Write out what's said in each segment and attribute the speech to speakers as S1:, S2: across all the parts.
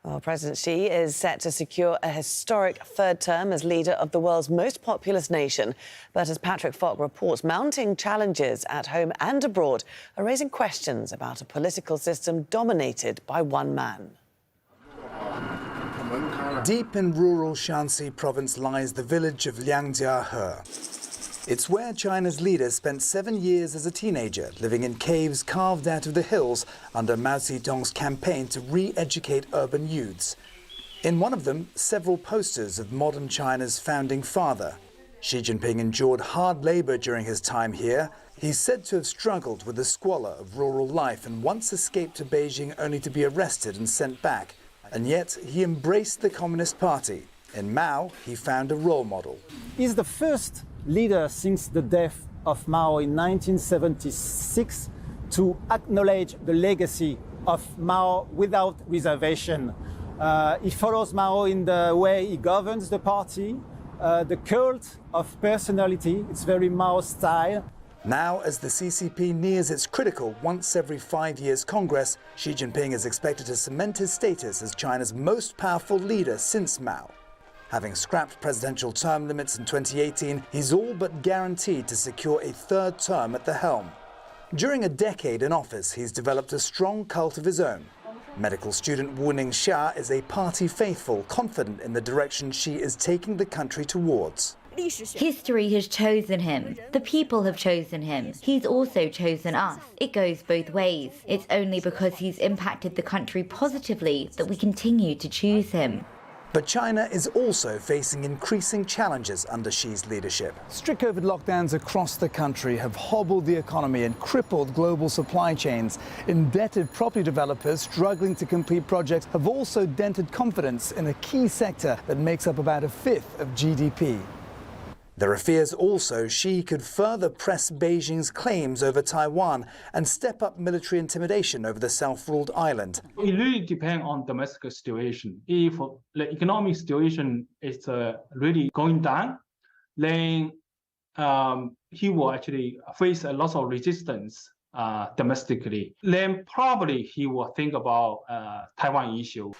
S1: Well, President Xi is set to secure a historic third term as leader of the world's most populous nation. But as Patrick Falk reports, mounting challenges at home and abroad are raising questions about a political system dominated by one man.
S2: Deep in rural Shanxi province lies the village of Liangjiahe. It's where China's leader spent 7 years as a teenager, living in caves carved out of the hills under Mao Zedong's campaign to re-educate urban youths. In one of them, several posters of modern China's founding father. Xi Jinping endured hard labor during his time here. He's said to have struggled with the squalor of rural life and once escaped to Beijing only to be arrested and sent back. And yet he embraced the Communist Party. In Mao, he found a role model.
S3: He's the first leader since the death of Mao in 1976 to acknowledge the legacy of Mao without reservation. He follows Mao in the way he governs the party, the cult of personality. It's very Mao style.
S2: Now, as the CCP nears its critical once every 5 years Congress, Xi Jinping is expected to cement his status as China's most powerful leader since Mao. Having scrapped presidential term limits in 2018, he's all but guaranteed to secure a third term at the helm. During a decade in office, he's developed a strong cult of his own. Medical student Wu Ningxia is a party faithful, confident in the direction Xi is taking the country towards.
S4: History has chosen him. The people have chosen him. He's also chosen us. It goes both ways. It's only because he's impacted the country positively that we continue to choose him.
S2: But China is also facing increasing challenges under Xi's leadership. Strict COVID lockdowns across the country have hobbled the economy and crippled global supply chains. Indebted property developers struggling to complete projects have also dented confidence in a key sector that makes up about a fifth of GDP. There are fears also Xi could further press Beijing's claims over Taiwan and step up military intimidation over the self-ruled island.
S5: It really depends on domestic situation. If the economic situation is really going down, then he will actually face a lot of resistance domestically. Then probably he will think about Taiwan issue.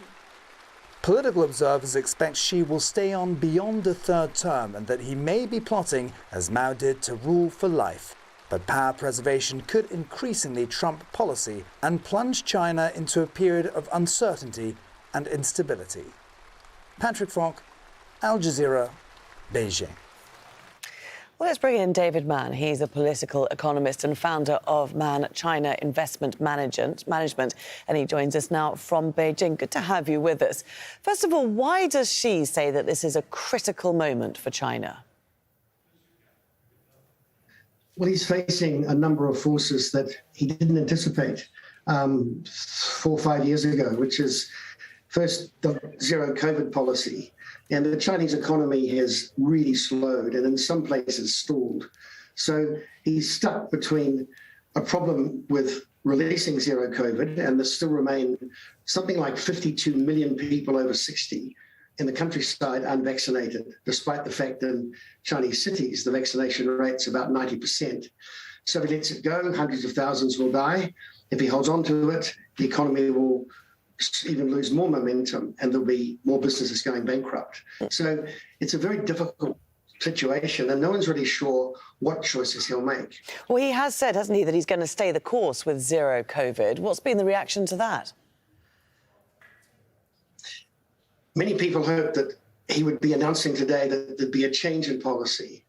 S2: Political observers expect Xi will stay on beyond a third term and that he may be plotting, as Mao did, to rule for life. But power preservation could increasingly trump policy and plunge China into a period of uncertainty and instability. Patrick Falk, Al Jazeera, Beijing.
S1: Well, let's bring in David Mann. He's a political economist and founder of Man China Investment Management, and he joins us now from Beijing. Good to have you with us. First of all, why does Xi say that this is a critical moment for China?
S6: Well, he's facing a number of forces that he didn't anticipate 4 or 5 years ago, which is first the zero COVID policy. And the Chinese economy has really slowed and in some places stalled. So he's stuck between a problem with releasing zero COVID, and there still remain something like 52 million people over 60 in the countryside unvaccinated, despite the fact that in Chinese cities, the vaccination rate's about 90%. So if he lets it go, hundreds of thousands will die. If he holds on to it, the economy will even lose more momentum and there'll be more businesses going bankrupt. So it's a very difficult situation and no one's really sure what choices he'll make.
S1: Well, he has said, hasn't he, that he's going to stay the course with zero COVID. What's been the reaction to that?
S6: Many people hoped that he would be announcing today that there'd be a change in policy.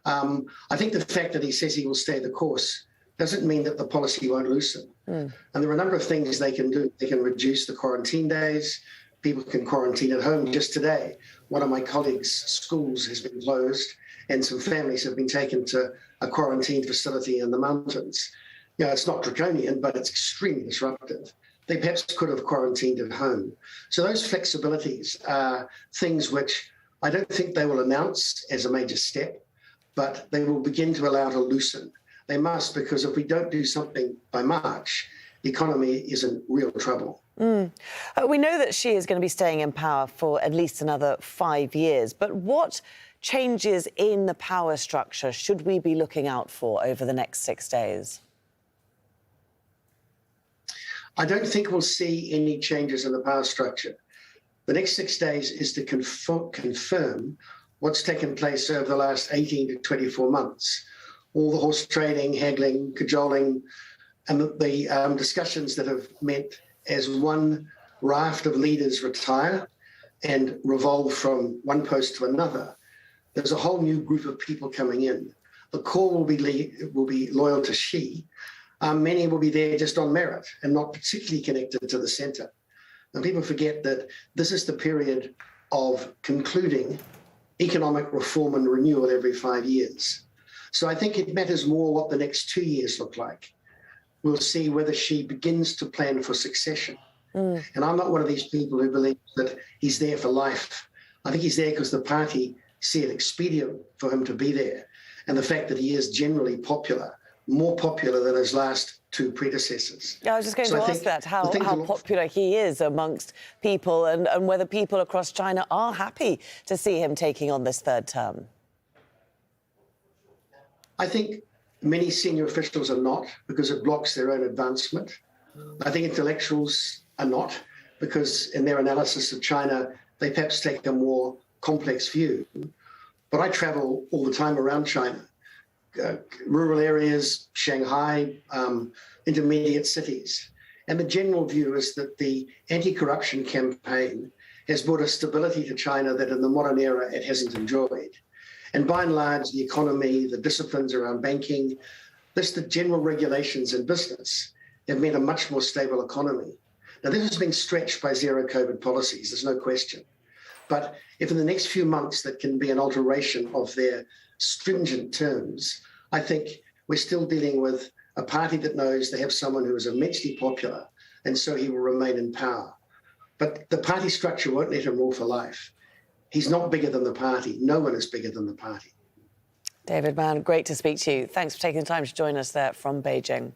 S6: I think the fact that he says he will stay the course doesn't mean that the policy won't loosen. And there are a number of things they can do. They can reduce the quarantine days. People can quarantine at home. Just today, one of my colleagues' schools has been closed and some families have been taken to a quarantine facility in the mountains. You know, it's not draconian, but it's extremely disruptive. They perhaps could have quarantined at home. So those flexibilities are things which I don't think they will announce as a major step, but they will begin to allow to loosen. They must, because if we don't do something by March, the economy is in real trouble.
S1: We know that Xi is going to be staying in power for at least another 5 years, but what changes in the power structure should we be looking out for over the next 6 days?
S6: I don't think we'll see any changes in the power structure. The next 6 days is to confirm what's taken place over the last 18 to 24 months. All the horse trading, haggling, cajoling, and the discussions that have meant as one raft of leaders retire and revolve from one post to another, there's a whole new group of people coming in. The core will be loyal to Xi. Many will be there just on merit and not particularly connected to the centre. And people forget that this is the period of concluding economic reform and renewal every 5 years. So I think it matters more what the next 2 years look like. We'll see whether Xi begins to plan for succession. And I'm not one of these people who believes that he's there for life. I think he's there because the party see it expedient for him to be there. And the fact that he is generally popular, more popular than his last two predecessors.
S1: Yeah, I was just going to ask that, how popular he is amongst people and whether people across China are happy to see him taking on this third term.
S6: I think many senior officials are not, because it blocks their own advancement. I think intellectuals are not, because in their analysis of China, they perhaps take a more complex view. But I travel all the time around China, rural areas, Shanghai, intermediate cities. And the general view is that the anti-corruption campaign has brought a stability to China that in the modern era it hasn't enjoyed. And by and large, the economy, the disciplines around banking, the general regulations in business have meant a much more stable economy. Now, this has been stretched by zero COVID policies, there's no question. But if in the next few months that can be an alteration of their stringent terms, I think we're still dealing with a party that knows they have someone who is immensely popular, and so he will remain in power. But the party structure won't let him rule for life. He's not bigger than the party. No one is bigger than the party.
S1: David Mann, great to speak to you. Thanks for taking the time to join us there from Beijing.